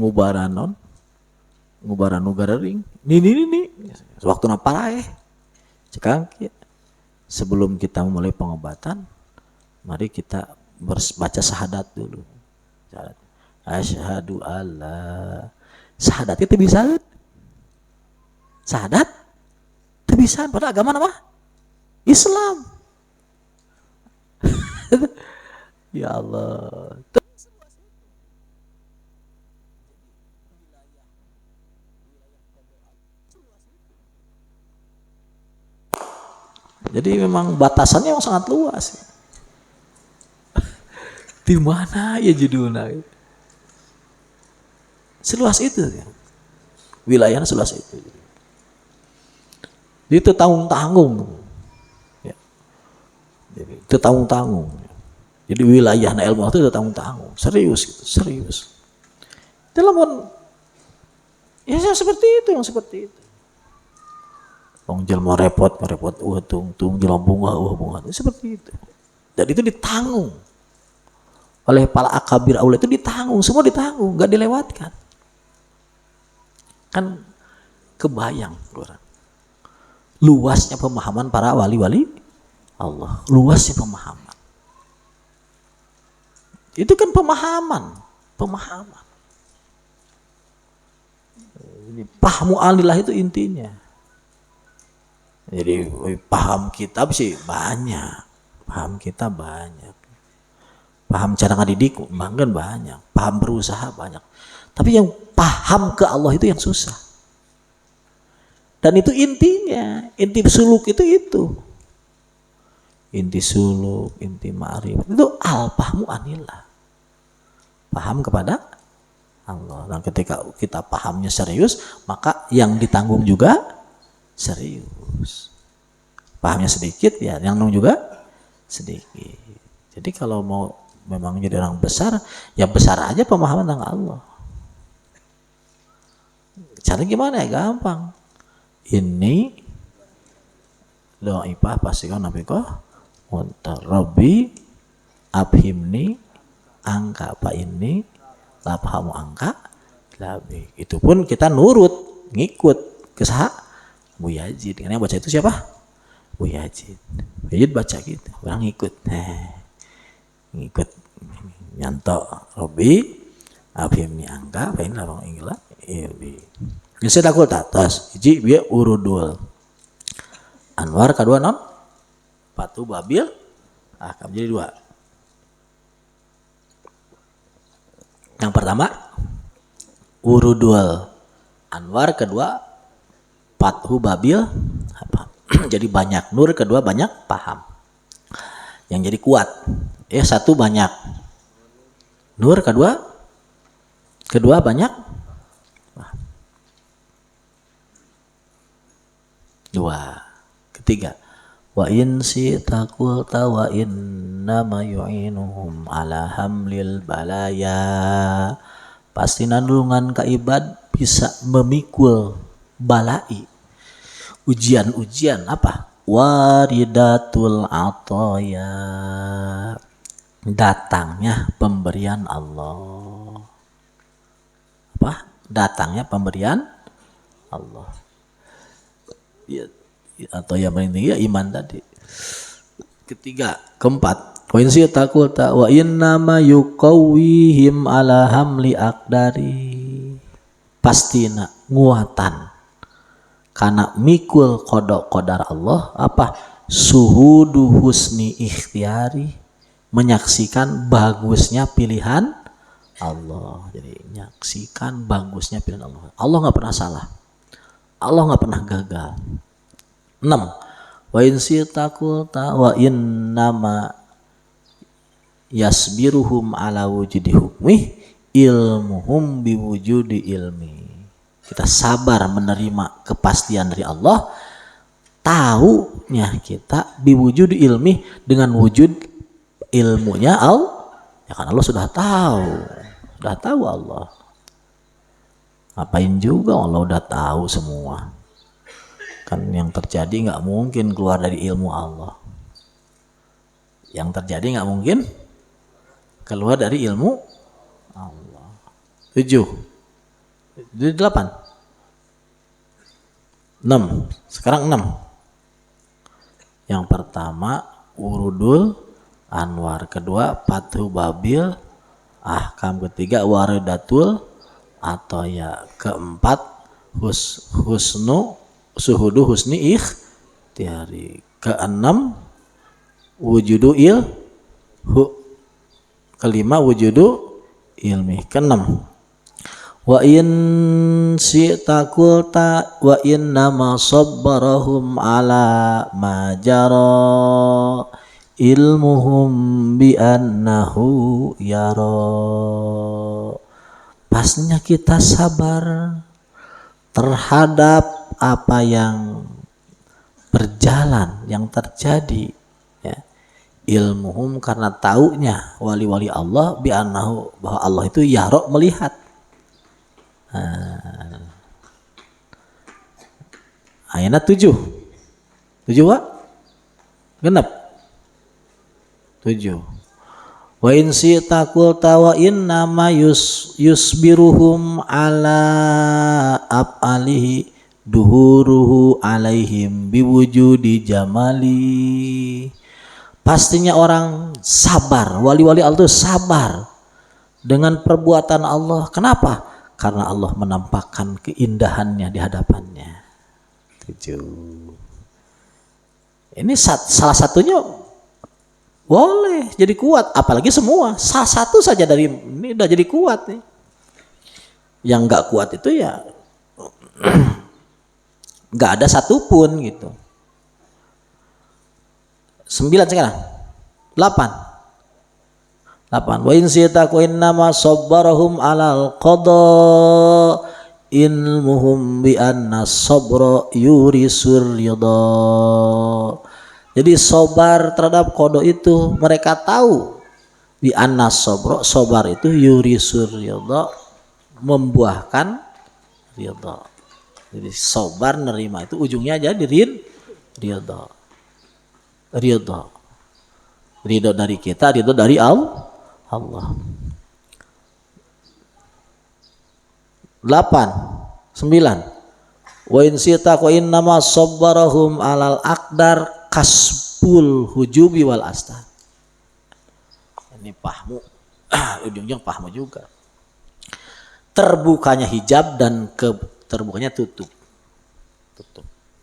ngubaran non ngubaran nu garering ini waktu na parae cekang sebelum kita memulai pengobatan mari kita baca syahadat dulu. Asyhadu alla syahadat itu bisa syahadat itu bisa pada agama apa Islam. Ya Allah. Jadi memang batasannya memang sangat luas. Di mana ya judulnya? Seluas itu. Wilayahnya seluas itu. Itu tanggung-tanggung. Ya. Jadi, itu tanggung-tanggung. Jadi wilayah ilmu itu tanggung-tanggung. Serius gitu, serius. Dalam ya seperti itu, yang seperti itu. Wong jelma repot, tung jelma bunga, seperti itu. Dan itu ditanggung oleh para akabir aulia, itu ditanggung, semua ditanggung, nggak dilewatkan. Kan kebayang luasnya pemahaman para wali-wali Allah, luasnya pemahaman. Itu kan pemahaman. Ini pahmu alillah itu intinya. Jadi paham kitab sih banyak, paham cara ngadidik kan banyak, paham berusaha banyak, tapi yang paham ke Allah itu yang susah. Dan itu intinya, inti suluk itu inti suluk, inti ma'rifat itu al-fahmu anillah, paham kepada Allah. Dan ketika kita pahamnya serius, maka yang ditanggung juga serius. Pahamnya sedikit ya yang nung juga sedikit. Jadi kalau mau memang jadi orang besar, ya besar aja pemahaman tentang Allah. Cara gimana ya? Gampang. Ini doa ipah pastikan nabi kok Rabbi abhimni angka apa ini lapahamu angka labi. Itu pun kita nurut ngikut ke sah Bu Yazid. Karena yang baca itu siapa? Bu Yazid. Bu Yazid baca gitu, orang ngikut. Ngikut nyantok Robi abhimni angka apa ini larang ingla ilbi. Bisa takul tatas hiji bieu urudul Anwar kedua non Patu Babil kamu jadi dua. Yang pertama urudul Anwar, kedua Fathu Babil apa? Jadi banyak nur, kedua banyak paham. Yang jadi kuat satu banyak nur, kedua banyak paham. Dua. Ketiga wa in si takul tawa inna ma yu'inuhum ala hamlil balaya. Pasti nandungan kaibad bisa memikul balai, ujian-ujian apa? Waridatul atoya, datangnya pemberian Allah. Apa? Datangnya pemberian Allah. Ya, atau yang paling tinggi ya iman tadi. Ketiga, keempat, wa in takul ta wa inna ma yuqawwihim ala hamli aqdari. Pastina nguatan karena mikul kodok kodar Allah apa? Suhudu husni ikhtiari, menyaksikan bagusnya pilihan Allah. Jadi menyaksikan bagusnya pilihan Allah. Allah nggak pernah salah, Allah nggak pernah gagal. 6. Wa in sitakul ta wa innama yasbiruhum ala wujudi hukmi ilmuhum biwujudi ilmi. Kita sabar menerima kepastian dari Allah, tahunya kita biwujudi ilmi, dengan wujud ilmunya Allah. Ya kan Allah sudah tahu Allah. Ngapain juga Allah udah tahu semua. Kan yang terjadi nggak mungkin keluar dari ilmu Allah. Yang terjadi nggak mungkin keluar dari ilmu Allah. 7. Jadi 8. 6. Sekarang 6. Yang pertama Urudul Anwar, kedua Fathu Babil, Ahkam, ketiga Waridatul atau ya, keempat Suhudu Husni Ikhtiari, keenam Wujudu kelima Wujudu Ilmi, keenam wa in syi'ta qulta wa innama sabbarahum ala ma jara ilmuhum bi annahu yara. Pastinya kita sabar terhadap apa yang berjalan, yang terjadi, ya. Ilmuhum karena taunya wali-wali Allah bi annahu, bahwa Allah itu yara, melihat. Ayat 7. 7 Pak? Genap. 7. Wa in syi'ta qulta wa innama yusbiruhum ala af'alihi duhuruhu alaihim biwujudi jamali. Pastinya orang sabar, wali-wali Allah itu sabar dengan perbuatan Allah. Kenapa? Karena Allah menampakkan keindahannya di hadapannya. 7. Ini salah satunya boleh jadi kuat, apalagi semua. Salah satu saja dari ini udah jadi kuat nih. Yang nggak kuat itu ya nggak ada satupun gitu. 9 sekarang. 8. Wa in syi'ta innama sabbarahum alal qada ilmuhum bi anna sabra yurisur ridha. Jadi sabar terhadap qada itu mereka tahu, bi anna sabra, sabar itu yurisur ridha, membuahkan ridha. Jadi sabar nerima itu ujungnya jadi ridha. Ridha dari kita, ridha dari Allah. 8. 9. Wa in syi'ta innama sabbarahum alal aqdar kasbul hujubi wal astar. Ini pahmu. Ujungnya pahmu juga. Terbukanya hijab dan terbukanya tutup.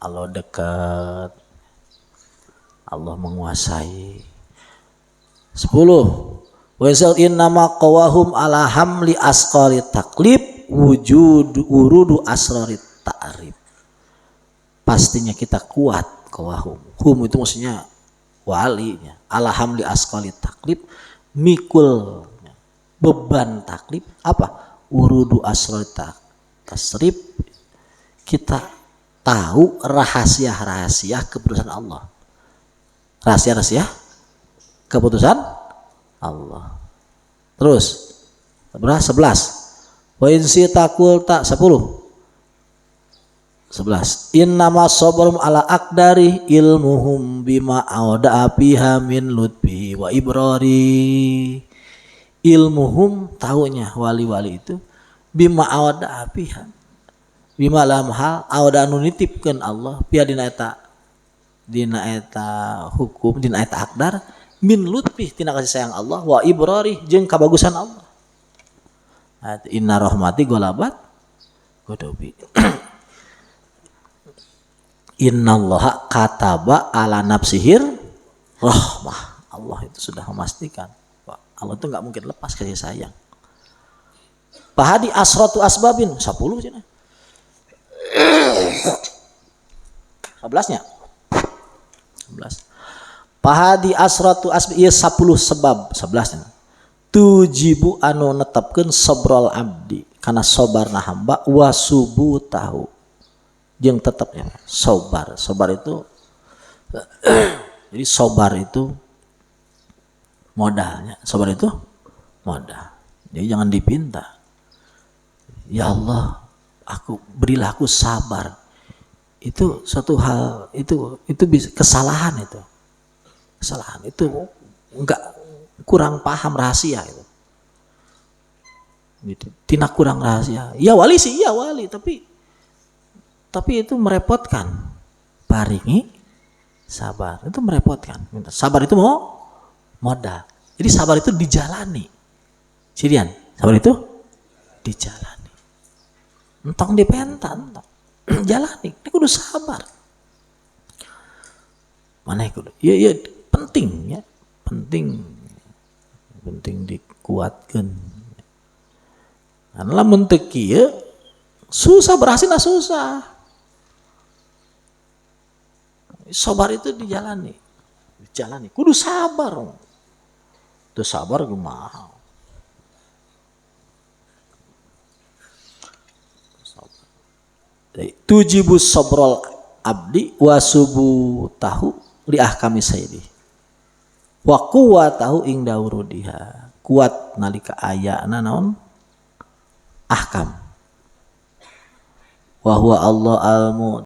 Allah dekat. Allah menguasai. 10. Wa innama qawahum ala hamli asqari taklib wujud urudu asrari ta'rif. Pastinya kita kuat qawahum. Hum itu maksudnya walinya. Ala hamli asqari taklib, mikul beban taklib apa? Urudu asrari tasrif. Kita tahu rahasia-rahasia keputusan Allah. Rahasia-rahasia keputusan Allah. Terus 11. Wa in syi'ta qulta 10. 11. Innama sabrum ala aqdari ilmuhum bima awda'a fiha min lutfi wa ibrari. Ilmuhum tahunya wali-wali itu bima awda'a fiha. Bima lam hal awda'a nitipkeun Allah fiha dina eta hukum, dina eta aqdar, min lutfi tina kasih sayang Allah, wa ibrari jeung kabagusan Allah. Inna rahmati golabat godobi. Innallaha kataba ala nafsihir rahmah. Allah itu sudah memastikan Allah itu nggak mungkin lepas kasih sayang. Pahadi asratu asbabin 10 cina. 11-nya. 11. Pahadi asratu asbi ieu 10 sebab 11. Tujibu anu netepkeun sabrol abdi kana sabarna hamba wa subutahu jeung tetepnya sabar. Sabar itu jadi sabar itu modalnya. Sabar itu modal. Jadi jangan dipinta. Ya Allah, berilah aku sabar. Itu suatu hal itu bisa kesalahan itu. Kesalahan itu enggak kurang paham rahasia itu. gitu. Tina kurang rahasia. Ya wali sih, iya wali, tapi itu merepotkan. Paringi sabar, itu merepotkan. Sabar itu mau modal. Jadi sabar itu dijalani. Sirian, sabar itu dijalani. Entong dipentan, entong. Jalani, ini kudu sabar. Mana kudu? Ya penting ya, penting dikuatkan. Karena lamun teu kieu susah berhasil susah. Sabar itu dijalani, kudu sabar. Teu sabar kumaha? Tujibus sabrol abdi wasubu tahu li ahkami sayyidi. Wa quwwatahu ing daurudiha. Kuat nalika ayana naon? Ahkam. Wa huwa Allah al